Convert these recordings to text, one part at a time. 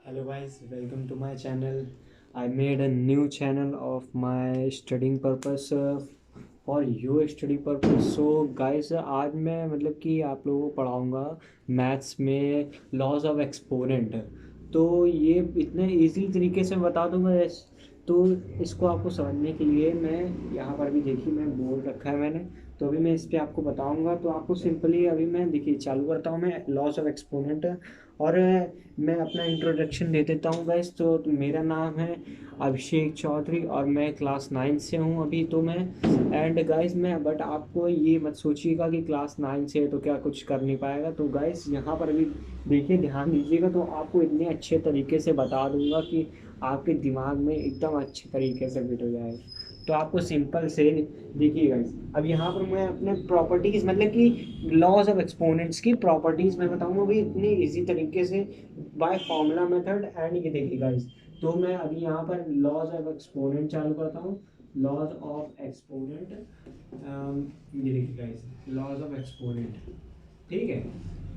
Hello guys, welcome to my channel. I made a new channel of my studying purpose for your study purpose. So guys, आज मैं मतलब कि आप लोगों को पढ़ाऊँगा मैथ्स में लॉज ऑफ एक्सपोनेंट। तो ये इतने इजी तरीके से बता दूंगा तो इसको आपको समझने के लिए मैं यहाँ पर भी देखिए मैं बोर्ड रखा है मैंने। तो अभी मैं इस पे आपको बताऊंगा। तो आपको सिंपली अभी मैं देखिए चालू करता हूँ मैं लॉस ऑफ एक्सपोनेंट। और मैं अपना इंट्रोडक्शन दे देता हूँ गाइस। तो मेरा नाम है अभिषेक चौधरी और मैं क्लास 9 से हूँ अभी। तो मैं एंड गाइस मैं बट आपको ये मत सोचिएगा कि क्लास 9 से है तो क्या कुछ कर नहीं पाएगा। तो गाइस यहाँ पर अभी देखिए ध्यान दीजिएगा। तो आपको इतने अच्छे तरीके से बता दूंगा कि आपके दिमाग में एकदम अच्छे तरीके से फिट हो जाएगा। तो आपको सिंपल से देखिए गाइस, अब यहाँ पर मैं अपने प्रॉपर्टीज मतलब कि लॉज ऑफ एक्सपोनेंट्स की प्रॉपर्टीज मैं बताऊंगा भी इतने इजी तरीके से बाय फॉर्मूला मेथड। एंड ये देखिए गाइस, तो मैं अभी यहाँ पर लॉज ऑफ एक्सपोनेंट चालू करता हूँ। लॉज ऑफ एक्सपोनेंट, ये देखिए गाइस, लॉज ऑफ एक्सपोनेंट, ठीक है।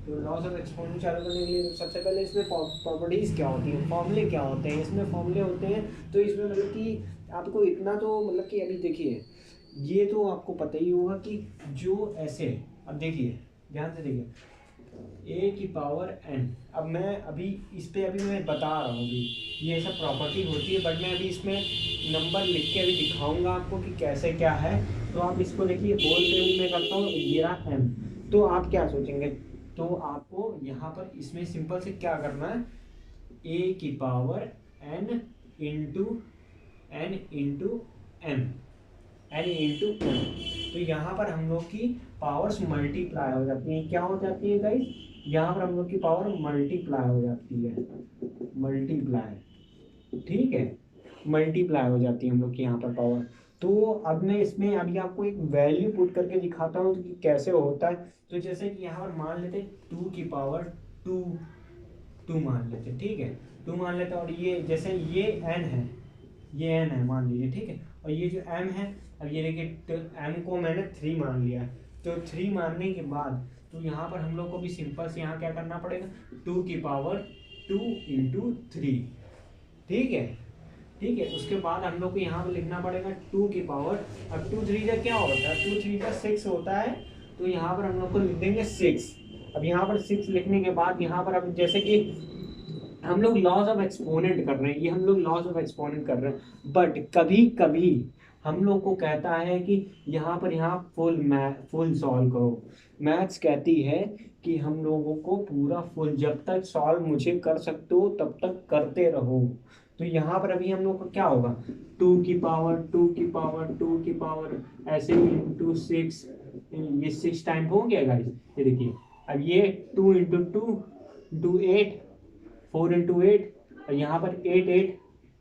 तो लॉज ऑफ एक्सपोनेंट चालू करने के लिए सबसे पहले इसमें प्रॉपर्टीज क्या होती हैं, फॉर्मूले क्या होते हैं, इसमें फॉर्मूले होते हैं। तो इसमें मतलब कि आपको इतना तो मतलब कि अभी देखिए ये तो आपको पता ही होगा कि जो ऐसे, अब देखिए ध्यान से देखिए, ए की पावर एन। अब मैं अभी इस पे अभी मैं बता रहा हूँ अभी ये सब प्रॉपर्टी होती है, बट मैं अभी इसमें नंबर लिख के अभी दिखाऊंगा आपको कि कैसे क्या है। तो आप इसको देखिए बोलते हुए मैं करता हूँ ये रहा एम। तो आप क्या सोचेंगे, तो आपको यहाँ पर इसमें सिंपल से क्या करना है, ए की power N into M, N into M. तो यहाँ पर हम लोग की पावर्स मल्टीप्लाई हो जाती हैं। क्या हो जाती है गाइस, यहाँ पर हम लोग की पावर मल्टीप्लाई हो जाती है, मल्टीप्लाई, ठीक है, मल्टीप्लाई हो जाती है हम लोग की यहाँ पर पावर। तो अब मैं इसमें अभी आपको एक वैल्यू पुट करके दिखाता हूँ कि कैसे होता है। तो जैसे कि यहाँ पर मान लेते 2 की पावर टू, टू मान लेते, ठीक है, टू मान लेते। और ये जैसे ये एन है, ये एन है मान लीजिए, ठीक है। और ये जो एम है, अब ये देखिए तो एम को मैंने 3 मान लिया है। तो 3 मानने के बाद तो यहाँ पर हम लोग को भी सिंपल से यहाँ क्या करना पड़ेगा, 2 की पावर 2 इंटू थ्री, ठीक है, ठीक है। उसके बाद हम लोग को यहाँ पर लिखना पड़ेगा 2 की पावर, अब 2 3 का क्या होता है, 2 3 का 6 होता है। तो यहाँ पर हम लोग को लिख देंगे 6। अब यहाँ पर 6 लिखने के बाद यहाँ पर अब जैसे कि हम लोग लॉज ऑफ एक्सपोनेंट कर रहे हैं, ये हम लोग लॉज ऑफ एक्सपोनेंट कर रहे हैं, बट कभी कभी हम लोग को कहता है कि यहाँ फुल सॉल्व करो। मैथ्स कहती है कि हम लोगों को पूरा फुल, जब तक सॉल्व मुझे कर सकते हो तब तक करते रहो। तो यहाँ पर अभी हम लोग का क्या होगा, 2 की पावर 2 की पावर 2 की पावर ऐसे ही इंटू 6, ये 6 टाइम हो गया गाइस। ये देखिए अब ये 2 इंटू टू इंटू 8, 4 इंटू 8, और यहाँ पर 8 8,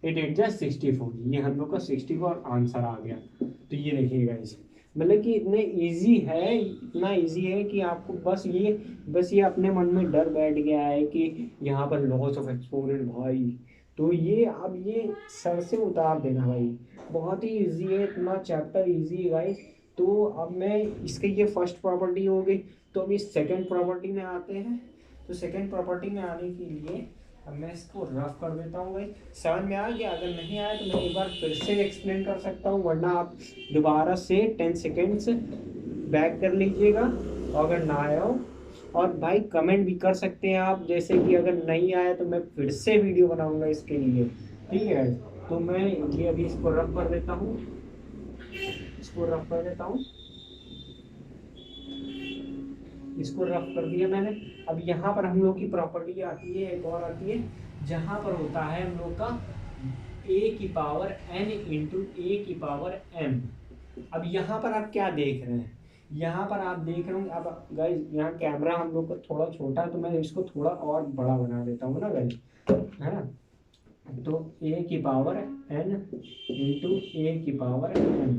8 8 जा 64, ये हम लोग का 64 आंसर आ गया। तो ये देखिएगा इसे, मतलब कि इतने इजी है, इतना इजी है कि आपको बस ये अपने मन में डर बैठ गया है कि यहाँ पर लॉस ऑफ एक्सपोनेंट भाई। तो ये अब ये सर से उतार देना भाई, बहुत ही इजी है, इतना चैप्टर इजी है गाइस। तो अब मैं इसके ये फर्स्ट प्रॉपर्टी हो गई। तो अभी सेकंड प्रॉपर्टी में आते हैं। तो सेकंड प्रॉपर्टी में आने के लिए अब मैं इसको रफ कर देता हूँ भाई। समझ में आ गया, अगर नहीं आया तो मैं एक बार फिर से एक्सप्लेन कर सकता हूँ, वरना आप दोबारा से 10 सेकेंड्स बैक कर लीजिएगा और अगर ना आया हो। और भाई कमेंट भी कर सकते हैं आप, जैसे कि अगर नहीं आया तो मैं फिर से वीडियो बनाऊंगा इसके लिए, ठीक है। तो मैं ये अभी इसको रफ कर देता हूँ, इसको रफ कर देता हूँ, इसको रफ कर दिया मैंने। अब यहाँ पर हम लोग की प्रॉपर्टी आती है, एक और आती है, जहाँ पर होता है हम लोग का ए की पावर एन इंटू ए की पावर एम। अब यहाँ पर आप क्या देख रहे हैं, यहाँ पर आप देख रहे हो, अब गाइस यहाँ कैमरा हम लोग का थोड़ा छोटा है तो मैं इसको थोड़ा और बड़ा बना देता हूँ ना गाइस, है ना। तो ए की पावर एन इंटू ए की पावर एम,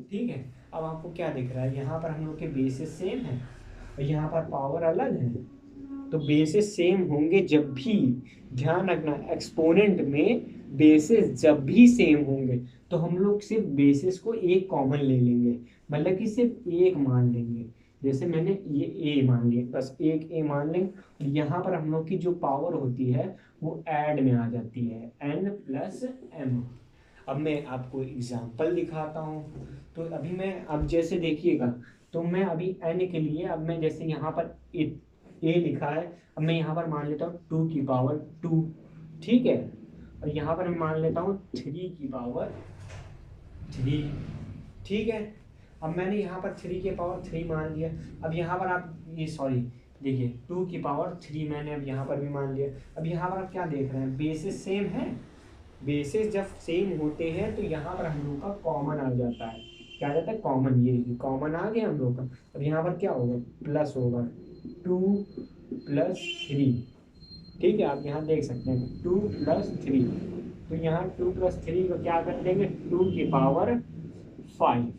ठीक है। अब आपको क्या दिख रहा है, यहाँ पर हम लोग के बेसिस सेम है और यहाँ पर पावर अलग है। तो बेसिस सेम होंगे जब भी, ध्यान रखना एक्सपोनेंट में बेसिस जब भी सेम होंगे तो हम लोग सिर्फ बेसिस को एक कॉमन ले लेंगे, मतलब कि सिर्फ एक मान लेंगे। जैसे मैंने ये ए मान लिया, बस एक ए मान लें, यहाँ पर हम लोग की जो पावर होती है वो ऐड में आ जाती है, n प्लस m। अब मैं आपको एग्जांपल दिखाता हूँ। तो अभी मैं, अब जैसे देखिएगा, तो मैं अभी n के लिए, अब मैं जैसे यहाँ पर ए लिखा है, अब मैं यहाँ पर मान लेता हूँ 2 की पावर 2, ठीक है। और यहाँ पर मैं मान लेता हूँ 3 की पावर 3, ठीक है। अब मैंने यहाँ पर 3 की पावर 3 मान लिया। अब यहाँ पर आप ये सॉरी देखिए 2 की पावर 3 मैंने अब यहाँ पर भी मान लिया। अब यहाँ पर आप क्या देख रहे हैं, बेसिस सेम है। बेसिस जब सेम होते हैं तो यहाँ पर हम लोग का कॉमन आ जाता है। क्या आ जाता है, कॉमन। ये कॉमन आ गया हम लोग का। अब यहाँ पर क्या होगा, प्लस होगा 2 + 3, ठीक है। आप यहाँ देख सकते हैं 2 + 3, तो यहाँ 2 + 3 को क्या कर देंगे, 2 की पावर 5।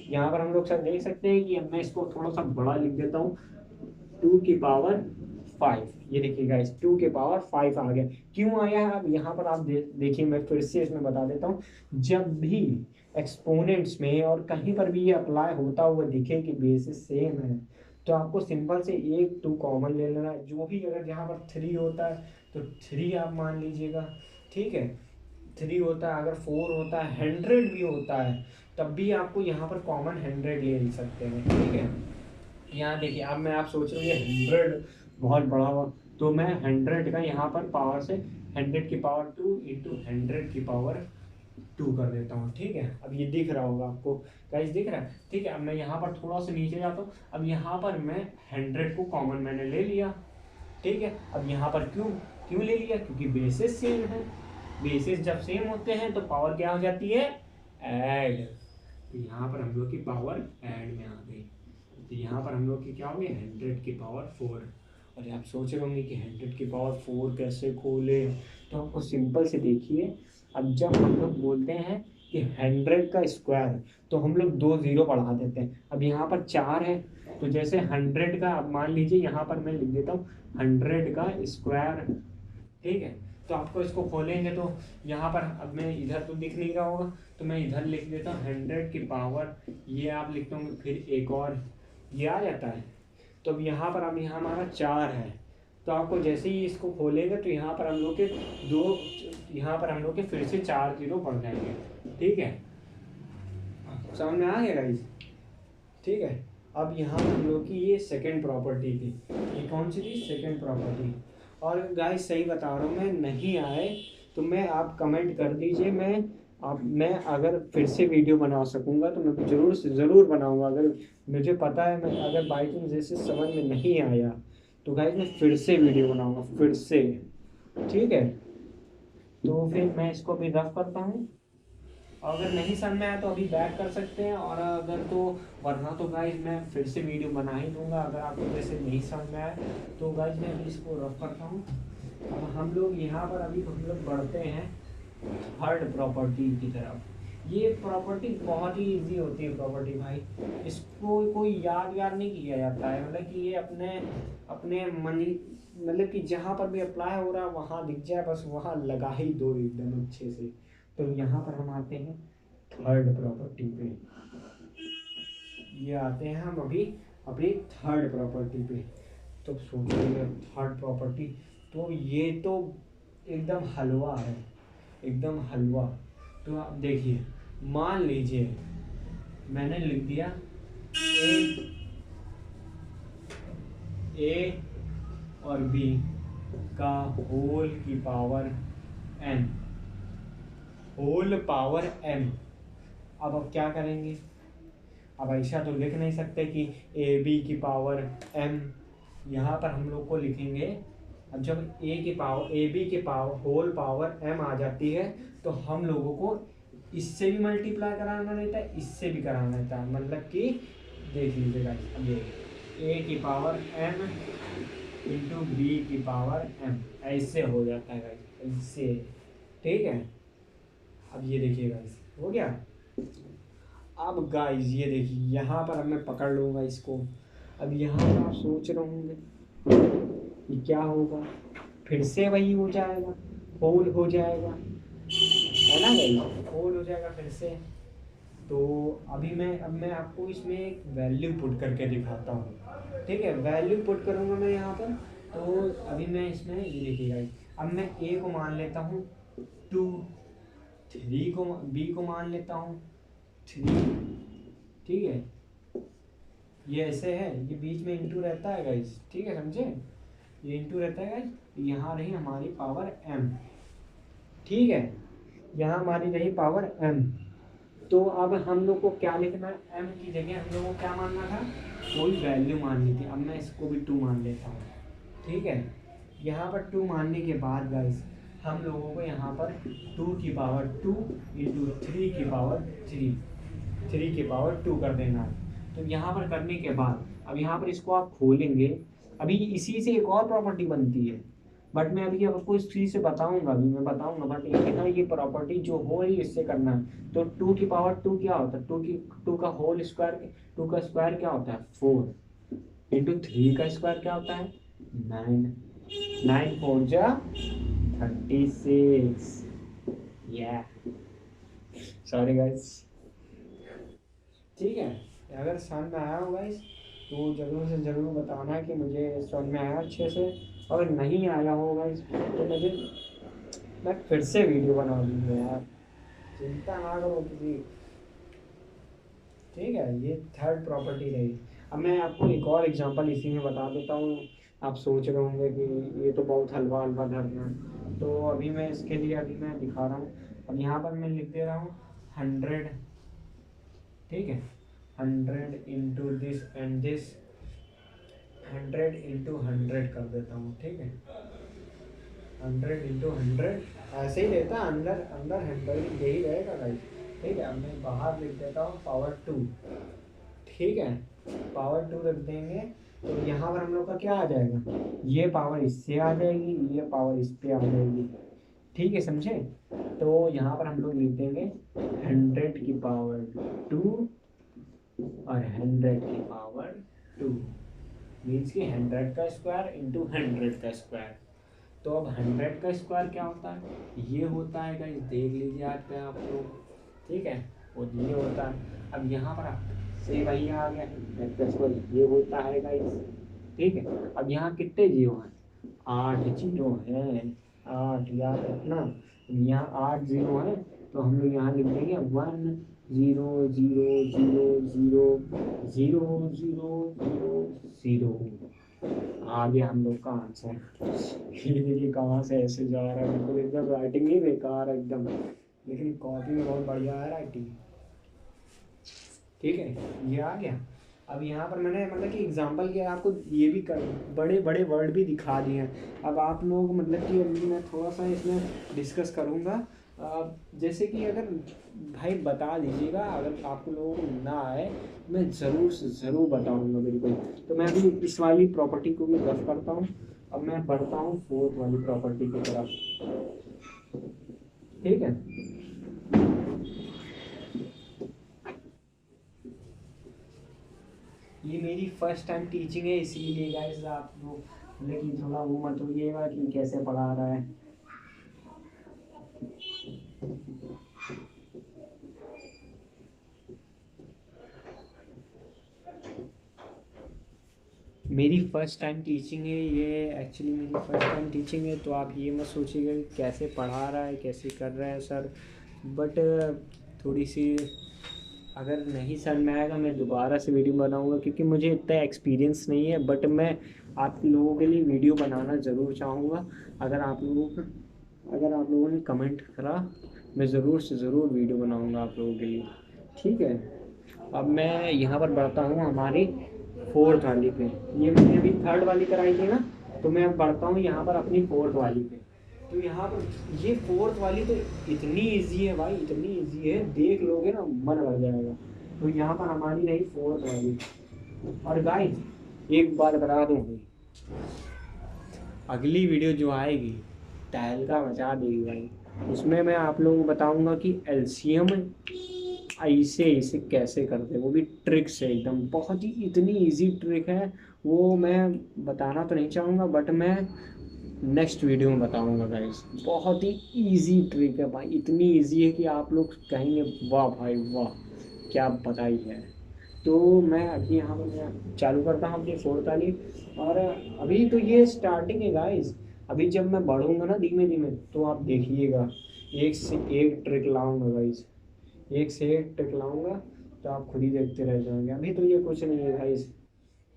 यहाँ पर हम लोग सब देख सकते हैं कि अब मैं इसको थोड़ा सा बड़ा लिख देता हूँ, 2 की पावर 5। ये देखिएगा, इस 2 की पावर 5 आ गया। क्यों आया है, अब यहाँ पर आप देखिए, मैं फिर से इसमें बता देता हूँ। जब भी एक्सपोनेंट्स में और कहीं पर भी ये अप्लाई होता हुआ दिखे कि बेसिस सेम है, तो आपको सिंपल से एक 2 कॉमन ले लेना है। जो भी अगर यहाँ पर 3 होता है तो 3 आप मान लीजिएगा, ठीक है। 3 होता है, अगर 4 होता है, 100 भी होता है, तब भी आपको यहाँ पर कॉमन 100 ले सकते हैं, ठीक है। यहाँ देखिए, अब मैं आप सोच रहे हो ये 100 बहुत बड़ा हुआ, तो मैं 100 का यहाँ पर पावर से 100 की पावर 2 इंटू 100 की पावर 2 कर देता हूँ, ठीक है। अब ये दिख रहा होगा आपको, गाइस दिख रहा है, ठीक है। अब मैं यहाँ पर थोड़ा सा नीचे जाता हूँ। अब यहाँ पर मैं 100 को कॉमन मैंने ले लिया, ठीक है। अब यहाँ पर क्यों क्यों ले लिया, क्योंकि बेसिस सेम है। बेसिस जब सेम होते हैं तो पावर क्या हो जाती है, ऐड। तो यहाँ पर हम लोग की पावर ऐड में आ गई। तो यहाँ पर हम लोग की क्या होगी, 100 की पावर 4। और आप सोच रहे होंगे कि 100 की पावर 4 कैसे खोले, तो आपको सिंपल से देखिए। अब जब हम लोग बोलते हैं कि 100 का स्क्वायर, तो हम लोग 2 0 बढ़ा देते हैं। अब यहाँ पर 4 है, तो जैसे 100 का, अब मान लीजिए यहाँ पर मैं लिख देता हूँ 100 का स्क्वायर, ठीक है। तो आपको इसको खोलेंगे तो यहाँ पर, अब मैं इधर तो दिख नहीं रहा होगा, तो मैं इधर लिख देता हूँ 100 की पावर, ये आप लिखते होंगे, फिर एक और ये आ जाता है। तो अब यहाँ पर, अब यहाँ हमारा 4 है, तो आपको जैसे ही इसको खोलेंगे तो यहाँ पर हम लोग के यहाँ पर हम लोग के फिर से 4 0 बढ़ जाएंगे, ठीक है। समझ में आ गया गाइस, ठीक है। अब यहाँ पर हम लोग की ये सेकंड प्रॉपर्टी थी। ये कौन सी थी, सेकंड प्रॉपर्टी। और गाइस सही बता रहा हूँ, मैं नहीं आए तो मैं, आप कमेंट कर दीजिए, मैं अगर फिर से वीडियो बना सकूँगा तो मैं ज़रूर से ज़रूर बनाऊँगा। अगर मुझे पता है, मैं अगर बाई चांस जैसे समझ में नहीं आया तो गाइस मैं फिर से वीडियो बनाऊँगा, फिर से, ठीक है। तो फिर मैं इसको भी रफ करता हूँ। अगर नहीं समझ में आया तो अभी बैक कर सकते हैं, और अगर तो, वरना तो गाइज मैं फिर से वीडियो बना ही दूंगा। अगर आपको जैसे नहीं समझ में आए तो गाइज मैं अभी इसको रफ करता हूँ। अब हम लोग यहाँ पर अभी हम लोग बढ़ते हैं थर्ड प्रॉपर्टी की तरफ। ये प्रॉपर्टी बहुत ही इजी होती है प्रॉपर्टी भाई, इसको कोई याद नहीं किया जाता है। मतलब कि ये अपने अपने मन ही, मतलब कि जहाँ पर भी अप्लाई हो रहा है वहाँ दिख जाए, बस वहाँ लगा ही दो एकदम अच्छे से। तो यहाँ पर हम आते हैं थर्ड प्रॉपर्टी पे। ये आते हैं हम अभी अपनी थर्ड प्रॉपर्टी पे। तो सोचिए थर्ड प्रॉपर्टी, तो ये तो एकदम हलवा है, एकदम हलवा। तो आप देखिए, मान लीजिए मैंने लिख दिया ए और बी का होल की power n, whole power m। अब क्या करेंगे, अब ऐसा तो लिख नहीं सकते कि ए बी की पावर m। यहाँ पर हम लोग को लिखेंगे, अब जब ए बी के पावर होल पावर m आ जाती है तो हम लोगों को इससे भी मल्टीप्लाई कराना रहता है, इससे भी कराना रहता है। मतलब कि देख लीजिएगा, अब ये a की पावर m इंटू बी की पावर m, ऐसे हो जाता है गाइस, ऐसे, ठीक है। अब ये देखिए गाइस, हो गया। अब गाइस ये देखिए, यहाँ पर अब मैं पकड़ लूँगा इसको। अब यहाँ पर आप सोच रहे होंगे कि क्या होगा, फिर से वही हो जाएगा, होल हो जाएगा, है ना गाइस, होल हो जाएगा फिर से। तो अब मैं आपको इसमें एक वैल्यू पुट करके दिखाता हूँ। ठीक है, वैल्यू पुट करूँगा मैं यहाँ पर। तो अभी मैं इसमें ये देखिएगा, अब मैं ए को मान लेता हूँ 2, थ्री को बी को मान लेता हूँ 3। ठीक है, ये ऐसे है, ये बीच में इंटू रहता है गाइस। ठीक है, समझे, ये इंटू रहता है गाइस। यहाँ रही हमारी पावर m। ठीक है, यहाँ हमारी रही पावर m। तो अब हम लोग को क्या लिखना है, m की जगह हम लोग को क्या मानना था, कोई वैल्यू माननी थी। अब मैं इसको भी 2 मान लेता हूँ। ठीक है, यहाँ पर 2 मानने के बाद गाइस हम लोगों को यहाँ पर 2 की पावर 2 इंटू 3 की पावर 3 की पावर 2 कर देना है। तो यहाँ पर करने के बाद अब यहाँ पर इसको आप खोलेंगे, अभी इसी से एक और प्रॉपर्टी बनती है, बट मैं अभी आपको इस चीज़ से बताऊंगा, अभी मैं बताऊंगा, बट यहाँ ये प्रॉपर्टी जो हो रही है इससे करना है। तो 2 की पावर 2 क्या होता है, 2 का होल स्क्वायर, 2 का स्क्वायर क्या होता है 4 इंटू 3 का स्क्वायर क्या होता है 9। 9 4 जा 36। या सॉरी गाइस। ठीक है, अगर समझ में आया हो गाइस तो ज़रूर से ज़रूर बताना कि मुझे समझ में आया अच्छे से। अगर नहीं आया हो गाइस तो मैं फिर से वीडियो बना दूँगा यार, चिंता ना करो किसी। ठीक है, ये थर्ड प्रॉपर्टी रही। अब मैं आपको एक और एग्जांपल इसी में बता देता हूँ। आप सोच रहे होंगे कि ये तो बहुत हलवा हलवा धरना है, तो अभी मैं इसके लिए अभी मैं दिखा रहा हूँ। अब यहाँ पर मैं लिख दे रहा हूँ 100। ठीक है, 100 into this and this, 100 into 100 कर देता हूँ। ठीक है, 100 इंटू 100 ऐसे ही रहता है, अंदर अंदर 100 यही रहेगा गाइस। ठीक है, अब मैं बाहर लिख देता हूँ पावर 2। ठीक है, पावर 2 रख देंगे तो यहाँ पर हम लोग का क्या आ जाएगा, ये पावर इससे आ जाएगी, ये पावर इस पे आ जाएगी। ठीक है, समझे। तो यहाँ पर हम लोग लिख देंगे 100 की पावर 2 और 100 की पावर 2, मीन्स कि 100 का स्क्वायर इंटू 100 का स्क्वायर। तो अब 100 का स्क्वायर क्या होता है, ये होता है गाइस, देख लीजिए आज पे आप लोग। ठीक है, और ये होता है। अब यहाँ पर आप से वही आ गया, 100 का स्क्वायर ये होता है गाइस। ठीक है, अब यहाँ कितने जीरो हैं, 8 जीरो हैं, 8 याद रखना। यहाँ 8 जीरो है तो हम लोग यहाँ लिख देंगे 1 0 0 0 0 0 0 0 0। आ गया हम लोग का आंसर। ये देखिए कहाँ से ऐसे जा रहा है, बिल्कुल एकदम राइटिंग ही बेकार है एकदम, लेकिन कॉपी में बहुत बढ़िया है राइटिंग। ठीक है, ये आ गया। अब यहाँ पर मैंने मतलब कि एग्जांपल के आपको ये भी कर बड़े बड़े वर्ड भी दिखा दिए हैं। अब आप लोग मतलब कि अभी मैं थोड़ा सा इसमें डिस्कस करूँगा। जैसे कि अगर भाई बता दीजिएगा, अगर आप लोगों को ना आए मैं ज़रूर से ज़रूर बताऊँगा बिल्कुल। तो मैं अभी इस वाली प्रॉपर्टी को मैं रफ करता हूँ। अब मैं बढ़ता हूँ फोर्थ वाली प्रॉपर्टी की तरफ। ठीक है, ये मेरी फर्स्ट टाइम टीचिंग है, इसीलिए गाइस आप लोग लेकिन थोड़ा वो मत होइएगा कि कैसे पढ़ा रहा है। मेरी फर्स्ट टाइम टीचिंग है ये, एक्चुअली मेरी फर्स्ट टाइम टीचिंग है, तो आप ये मत सोचिएगा कि कैसे पढ़ा रहा है, कैसे कर रहा है सर। बट थोड़ी सी अगर नहीं समझ में आएगा मैं दोबारा से वीडियो बनाऊंगा, क्योंकि मुझे इतना एक्सपीरियंस नहीं है। बट मैं आप लोगों के लिए वीडियो बनाना ज़रूर चाहूँगा। अगर आप लोगों ने कमेंट करा मैं ज़रूर से ज़रूर वीडियो बनाऊंगा आप लोगों के लिए। ठीक है, अब मैं यहाँ पर बढ़ता हूँ हमारी फोर्थ वाली पे। ये मैंने अभी थर्ड वाली कराई थी ना, तो मैं अब बढ़ता हूँ यहाँ पर अपनी फोर्थ वाली पे। तो यहाँ पर ये फोर्थ वाली तो इतनी इजी है भाई, इतनी इजी है, देख लोगे ना मन भर जाएगा। तो यहाँ पर हमारी रही फोर्थ वाली। और गाइस एक बात बता दूँ, अगली वीडियो जो आएगी तहलका मचा देगी भाई। उसमें मैं आप लोगों को बताऊंगा कि एलसीएम ऐसे ऐसे कैसे करते हैं, वो भी ट्रिक से एकदम, बहुत ही इतनी इजी ट्रिक है। वो मैं बताना तो नहीं चाहूँगा, बट मैं नेक्स्ट वीडियो में बताऊंगा गाइस। बहुत ही इजी ट्रिक है भाई, इतनी इजी है कि आप लोग कहेंगे वाह भाई वाह। क्या बताई है। तो मैं अभी यहाँ पर मैं चालू करता हूँ अपनी फोर्थ वाली। और अभी तो ये स्टार्टिंग है गाइस, अभी जब मैं बढ़ूंगा ना धीमे धीमे तो आप देखिएगा, एक से एक ट्रिक लाऊंगा गाइस, एक से एक ट्रिक लाऊंगा, तो आप खुद ही देखते रह जाएंगे। अभी तो ये कुछ नहीं है गाइस,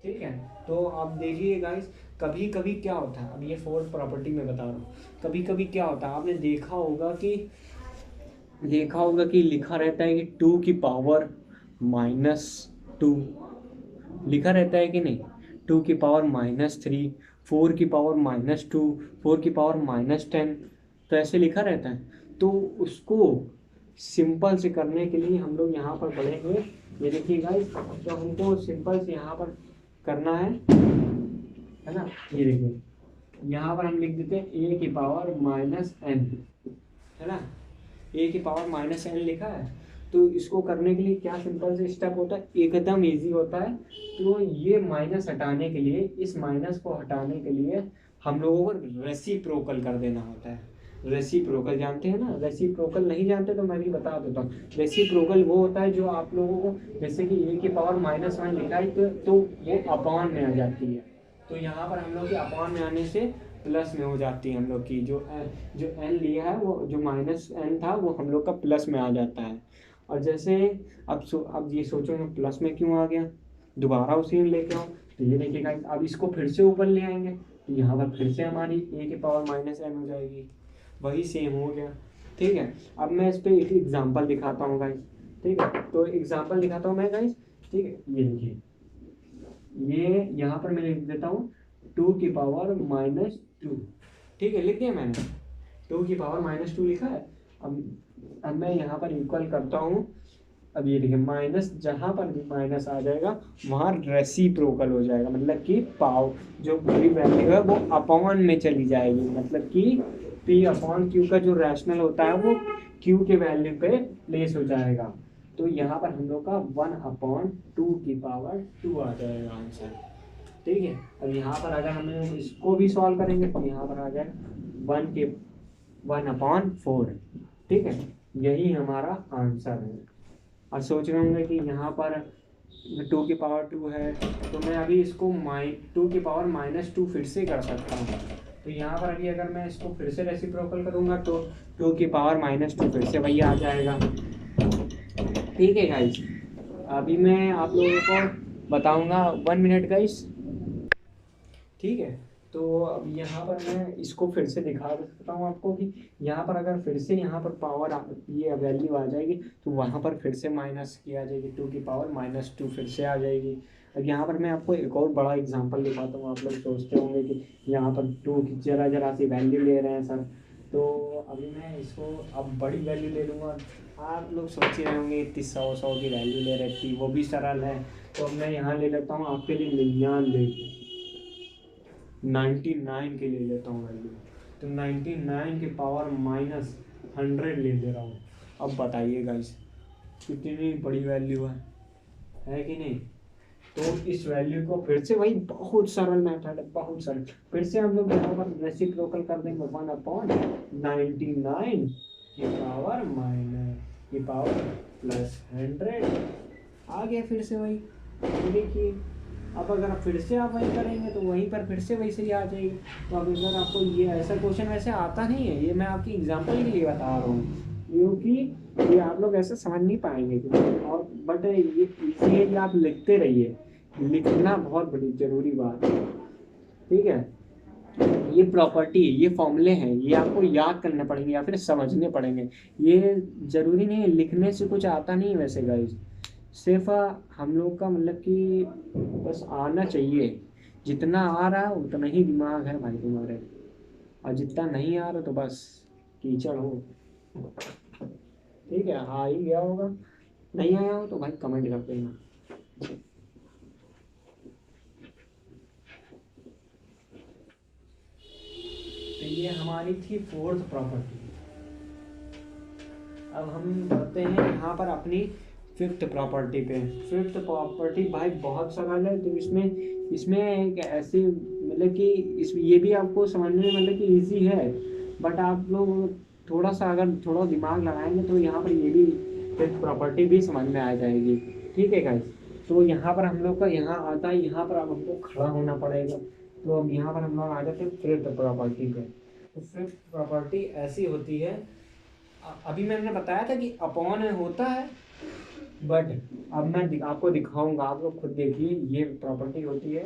ठीक है। तो आप देखिए गाइस, कभी कभी क्या होता है, अब ये फोर्थ प्रॉपर्टी में बता रहा हूँ, कभी कभी क्या होता है, आपने देखा होगा कि लिखा रहता है कि 2 की पावर -2 लिखा रहता है कि नहीं, 2 की पावर -3, 4 की पावर -2, 4 की पावर -10, तो ऐसे लिखा रहता है। तो उसको सिंपल से करने के लिए हम लोग यहाँ पर पढ़ेंगे, ये देखिए गाइस, तो हमको सिंपल से यहाँ पर करना है ना। ये देखिए, यहाँ पर हम लिख देते हैं A की पावर-n, है ना, A की पावर-n लिखा है। तो इसको करने के लिए क्या सिंपल से स्टेप होता है, एकदम इजी होता है। तो ये माइनस हटाने के लिए, इस माइनस को हटाने के लिए हम लोगों को रेसिप्रोकल कर देना होता है। रेसिप्रोकल जानते हैं ना, रेसिप्रोकल नहीं जानते तो मैं भी बता देता हूँ। रेसिप्रोकल वो होता है जो आप लोगों को, जैसे कि A की पावर-1 लिखा है तो वो अपॉन में आ जाती है, तो यहाँ पर हम लोग के अपॉन में आने से प्लस में हो जाती है, हम लोग की जो n लिया है वो, जो -n था वो हम लोग का प्लस में आ जाता है। और जैसे अब ये सोचोगे प्लस में क्यों आ गया, दोबारा उसी में लेके आओ, तो ये देखिएगा अब इसको फिर से ऊपर ले आएंगे, तो यहाँ पर फिर से हमारी A की पावर-n हो जाएगी, वही सेम हो गया, ठीक है। अब मैं इस पे एक एग्जांपल दिखाता हूँ गाइस, ठीक है, तो एग्जांपल दिखाता हूँ मैं गाइस, ठीक है। ये देखिए, ये यहाँ पर मैं लिख देता हूँ 2 की पावर-2, ठीक है, लिख दिया मैंने, 2 की पावर-2 लिखा है। अब मैं यहाँ पर इक्वल करता हूँ। अब ये देखिए, माइनस जहाँ पर भी माइनस आ जाएगा वहाँ रेसिप्रोकल हो जाएगा, मतलब कि पाव जो पूरी वैल्यू है वो अपॉन में चली जाएगी, मतलब कि P/Q का जो रैशनल होता है वो Q के वैल्यू पे प्लेस हो जाएगा। तो यहाँ पर हम लोग का 1/2 की पावर 2 आ जाएगा आंसर, ठीक है। अब यहाँ पर अगर हमें इसको भी सॉल्व करेंगे तो यहाँ पर आ जाए 1/4, ठीक है, यही हमारा आंसर है। और सोच रहे होंगे कि यहाँ पर 2 की पावर 2 है, तो मैं अभी इसको 2 की पावर-2 फिर से कर सकता हूँ। तो यहाँ पर अभी अगर मैं इसको फिर से रेसिप्रोकल करूँगा तो 2 की पावर-2 फिर से वही आ जाएगा, ठीक है गाइस। अभी मैं आप लोगों को बताऊँगा 1 मिनट गाइस, ठीक है। तो अब यहाँ पर मैं इसको फिर से दिखा सकता हूँ आपको कि यहाँ पर अगर फिर से यहाँ पर ये वैल्यू आ जाएगी तो वहाँ पर फिर से माइनस की आ जाएगी, 2 की पावर-2 फिर से आ जाएगी। अब यहाँ पर मैं आपको एक और बड़ा एग्जांपल दिखाता हूँ। आप लोग सोचते होंगे कि यहाँ पर 2 की जरा सी वैल्यू ले रहे हैं सर, तो अभी मैं इसको अब बड़ी वैल्यू ले लूँगा। आप लोग सोच ही रहे होंगे इतनी 100 की वैल्यू ले रहे थी, वो भी सरल है। तो मैं यहाँ ले लेता हूँ आपके लिए 99 के ले लेता हूँ वैल्यू, तो 99 के पावर-100 ले ले रहा हूँ। अब बताइए गाइस, कितनी बड़ी वैल्यू है कि नहीं। तो इस वैल्यू को फिर से, वही बहुत सरल मेथड है, बहुत सरल। फिर से हम लोग यहाँ पर रेसिप्रोकल कर देंगे 1/99 की पावर-100 आ गया फिर से वही। तो देखिए, अब अगर आप फिर से आप वही करेंगे तो वहीं पर फिर से वैसे ही आ जाएगी। तो अब अगर आपको ये ऐसा क्वेश्चन वैसे आता नहीं है, ये मैं आपकी एग्जांपल के लिए बता रहा हूँ, क्योंकि ये आप लोग ऐसे समझ नहीं पाएंगे। और बट ये इसलिए कि आप लिखते रहिए, लिखना बहुत बड़ी ज़रूरी बात है, ठीक है। ये प्रॉपर्टी, ये फॉर्मूले हैं, ये आपको याद करने पड़ेंगे या फिर समझने पड़ेंगे। ये ज़रूरी नहीं है, लिखने से कुछ आता नहीं है वैसे गाइस, सिर्फ हम लोग का मतलब कि बस आना चाहिए। जितना आ रहा है उतना ही दिमाग है भाई तुम्हारे, और जितना नहीं आ रहा तो बस कीचड़ हो, ठीक है। आ ही गया होगा, नहीं आया हो तो भाई कमेंट कर देना। तो ये हमारी थी फोर्थ प्रॉपर्टी। अब हम बढ़ते हैं यहाँ पर अपनी फिफ्थ प्रॉपर्टी पे। फिफ्थ प्रॉपर्टी भाई बहुत सरल है, तो इसमें एक ऐसी मतलब कि ये भी आपको समझने में मतलब कि इजी है, बट आप लोग थोड़ा सा अगर थोड़ा दिमाग लगाएंगे तो यहाँ पर ये भी फिर प्रॉपर्टी भी समझ में आ जाएगी। ठीक है गाइस, तो यहाँ पर हम लोग का यहाँ आता है, यहाँ पर अब हमको खड़ा होना पड़ेगा। तो अब यहाँ पर हम लोग आ जाते हैं फिफ्थ प्रॉपर्टी पे। तो फिफ्थ प्रॉपर्टी ऐसी होती है, अभी मैंने बताया था कि अपॉन होता है, बट अब मैं आपको दिखाऊंगा, आप लोग खुद देखिए। ये प्रॉपर्टी होती है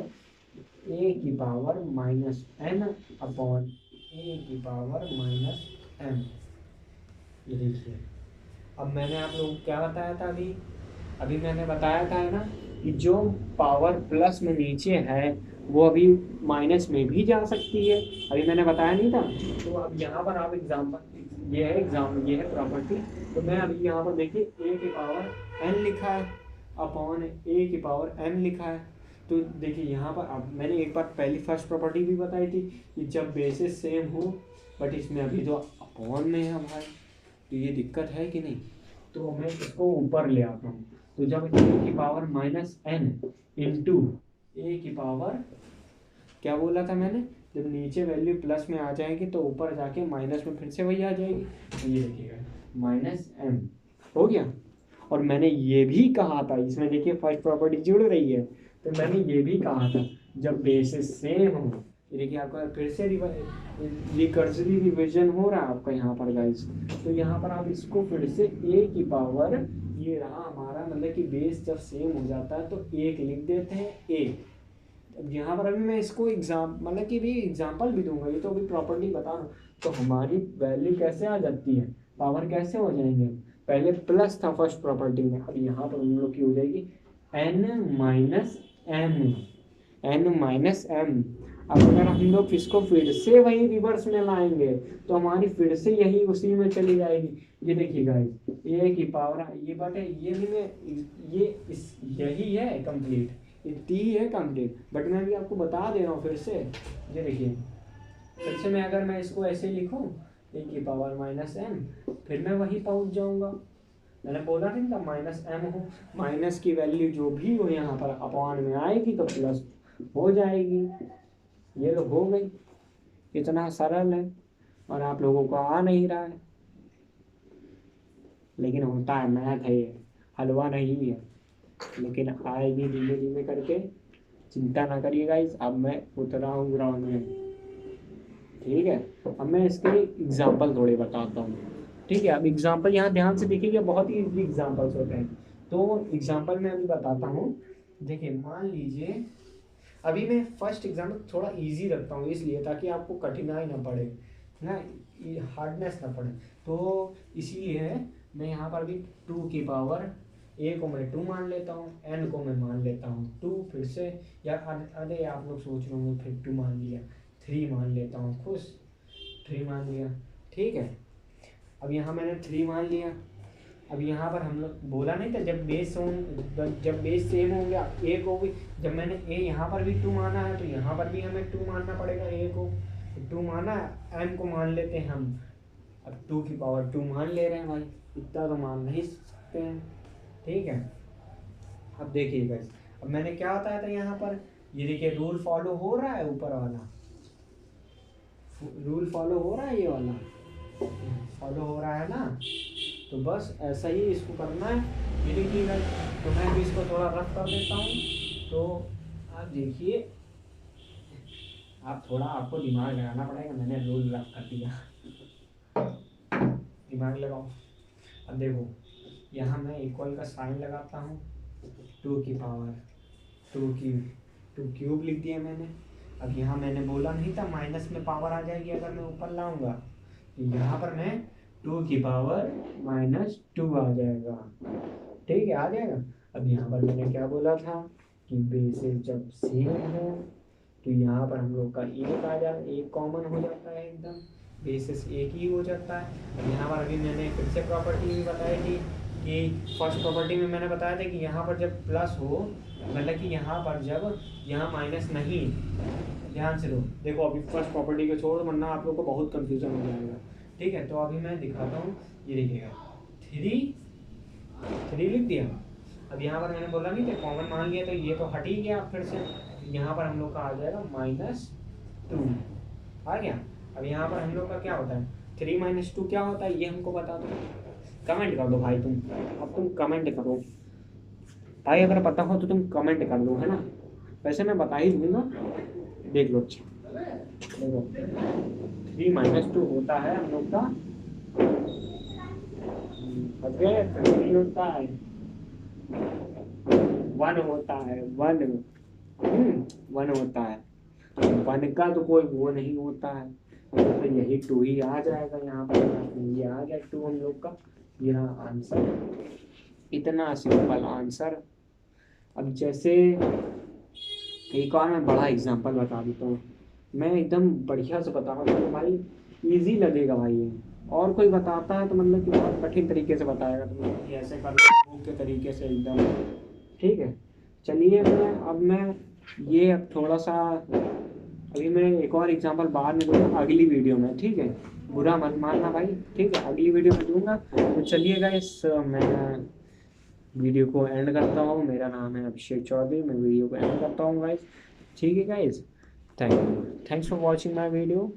ए की पावर माइनस एन अपॉन ए की पावर माइनस एम। ये देखिए, अब मैंने आप लोगों को क्या बताया था अभी, अभी मैंने बताया था है ना कि जो पावर प्लस में नीचे है वो अभी माइनस में भी जा सकती है, अभी मैंने बताया नहीं था। तो अब यहाँ पर आप एग्जाम्पल, ये है प्रॉपर्टी। तो मैं अभी यहाँ पर देखिए ए की पावर एन लिखा है अपॉन ए की पावर एम लिखा है। तो देखिए यहाँ पर अब मैंने एक बार पहली फर्स्ट प्रॉपर्टी भी बताई थी कि जब बेसिस सेम हो, बट इसमें अभी तो अपॉन में है भाई, तो ये दिक्कत है कि नहीं। तो मैं इसको ऊपर ले आता हूँ। तो जब ए की पावर माइनस एन इंटू ए की पावर, क्या बोला था मैंने, जब नीचे वैल्यू प्लस में आ जाएगी तो ऊपर जाके माइनस में फिर से वही आ जाएगी। तो ये देखिएगा माइनस एम हो गया। और मैंने ये भी कहा था, इसमें देखिए फर्स्ट प्रॉपर्टी जुड़ रही है, तो मैंने ये भी कहा था जब बेसिस सेम हो, ये देखिए आपका फिर से रिकर्सिव रिवीजन हो रहा है आपका यहाँ पर गाइस। तो यहाँ पर आप इसको फिर से ए की पावर, ये रहा हमारा, मतलब कि बेस जब सेम हो जाता है तो एक लिख देते हैं ए। अब यहाँ पर अभी मैं इसको मतलब कि भी एग्जाम्पल भी दूंगा, ये तो अभी प्रॉपर्टी बता रहा हूँ। तो हमारी वैल्यू कैसे आ जाती है, पावर कैसे हो जाएंगे, पहले प्लस था फर्स्ट प्रॉपर्टी में, अब यहाँ पर हम लोग की हो जाएगी N minus M, N minus M. अब अगर हम लोग इसको फिर से वही रिवर्स में लाएंगे तो हमारी फिर से यही उसी में चली जाएगी। ये देखिए गाइस, ए की पावर, ये बात है, ये भी मैं, यही है कंप्लीट, इतनी ही है कंप्लीट, बट मैं भी आपको बता दे रहा हूँ फिर से। ये देखिए फिर से अगर मैं इसको ऐसे लिखूँ ए की पावर माइनस एम, फिर मैं वही पहुँच जाऊँगा। मैंने बोला नहीं था माइनस एम हो, माइनस की वैल्यू जो भी हो यहाँ पर अपॉन में आएगी तो प्लस हो जाएगी। ये तो हो गई, इतना सरल है, और आप लोगों को आ नहीं रहा है, लेकिन होता है, मैथ है ये, हलवा नहीं है, लेकिन आएगी धीमे धीमे करके, चिंता ना करिएगा। इस अब मैं उतरा हूँ ग्राउंड में, ठीक है। अब मैं इसके एग्जाम्पल थोड़े बताता हूँ, ठीक है। अब एग्जाम्पल यहाँ ध्यान से देखिएगा, बहुत ही इजी एग्जाम्पल्स होते हैं। तो एग्जाम्पल मैं अभी बताता हूँ। देखिए मान लीजिए, अभी मैं फर्स्ट एग्जाम्पल थोड़ा इजी रखता हूँ इसलिए ताकि आपको कठिनाई ना पड़े ना, हार्डनेस ना पड़े, तो इसीलिए मैं यहाँ पर भी टू की पावर, ए को मैं टू मान लेता हूँ, एन को मैं मान लेता हूँ टू, फिर से यार अरे आप लोग सोच रहे होंगे फिर टू मान लिया, थ्री मान लेता हूँ, खुश, थ्री मान लिया, ठीक है। अब यहाँ मैंने थ्री मान लिया। अब यहाँ पर हम लोग बोला नहीं था जब बेस सेम हो गया ए को भी, जब मैंने ए यहाँ पर भी टू माना है तो यहाँ पर भी हमें टू मानना पड़ेगा, ए को टू माना, एम को मान लेते हैं हम, अब टू की पावर टू मान ले रहे हैं भाई, इतना तो मान नहीं सकते हैं, ठीक है। अब देखिएगा, अब मैंने क्या बताया था यहाँ पर, ये देखिए रूल फॉलो हो रहा है, ऊपर वाला रूल फॉलो हो रहा है, ये वाला फॉलो हो रहा है ना, तो बस ऐसा ही इसको करना है। ये देखिएगा, तो मैं भी इसको थोड़ा रफ कर देता हूँ। तो आप देखिए, आप थोड़ा, आपको दिमाग लगाना पड़ेगा, मैंने रूल रफ कर दिया, दिमाग लगाओ। अब देखो यहाँ मैं इक्वल का साइन लगाता हूँ, टू की पावर टू क्यूब लिख दिया मैंने। अब यहाँ मैंने बोला नहीं था माइनस में पावर आ जाएगी अगर मैं ऊपर लाऊंगा, तो यहाँ पर मैं टू की पावर माइनस टू आ जाएगा, ठीक है, आ जाएगा। अब यहाँ पर मैंने क्या बोला था कि बेसिस जब सेम हो तो यहाँ पर हम लोग का एक आ जाए, एक कॉमन हो जाता है, एकदम बेसिस एक ही हो जाता है। अब यहाँ पर अभी मैंने फिर से प्रॉपर्टी भी बताई थी कि फर्स्ट प्रॉपर्टी में मैंने बताया था कि यहाँ पर जब प्लस हो, मतलब कि यहाँ पर जब यहाँ माइनस नहीं, ध्यान से देखो अभी फर्स्ट प्रॉपर्टी को छोड़, वरना आप लोग को बहुत कंफ्यूजन हो जाएगा, ठीक है। तो अभी मैं दिखाता हूँ, ये देखिएगा थ्री लिख दिया। अब यहाँ पर मैंने बोला नहीं था कॉमन मान लिया, तो ये तो हट ही गया फिर से, यहाँ पर हम लोग का आ जाएगा माइनस टू, आ गया। अब यहाँ पर हम लोग का क्या होता है, थ्री माइनस टू क्या होता है ये हमको बता दो, कमेंट कर दो भाई तुम, अब तुम कमेंट करो भाई, अगर पता हो तो तुम कमेंट कर दो, है ना। वैसे मैं बता ही दूंगा, देख लो। अच्छा देखो, 3 - 2 होता है हम लोग का, अरे 3 होता है, 1 होता है, 1 होता है। 1 का तो कोई वो नहीं होता है, तो यही 2 ही आ जाएगा यहाँ पर, ये आ गया 2 हम लोग का, यहाँ आंसर। इतना सिंपल आंसर। अब जैसे एक और मैं बड़ा एग्जांपल बता देता हूँ, मैं एकदम बढ़िया से बता रहा हूँ भाई, इजी लगेगा भाई ये। और कोई बताता है तो मतलब कि बहुत कठिन तरीके से बताएगा, तो मतलब कि ऐसे कर बुक के तरीके से एकदम। ठीक है, चलिए मैं ये अब थोड़ा सा, अभी मैं एक और एग्जांपल बाद में दूंगा अगली वीडियो में, ठीक है। बुरा मत मानना भाई, ठीक है, अगली वीडियो में दूंगा। तो चलिएगा, इस मैं वीडियो को एंड करता हूँ। मेरा नाम है अभिषेक चौधरी, मैं वीडियो को एंड करता हूँ गाइस। ठीक है guys, thank you, thanks for watching my video.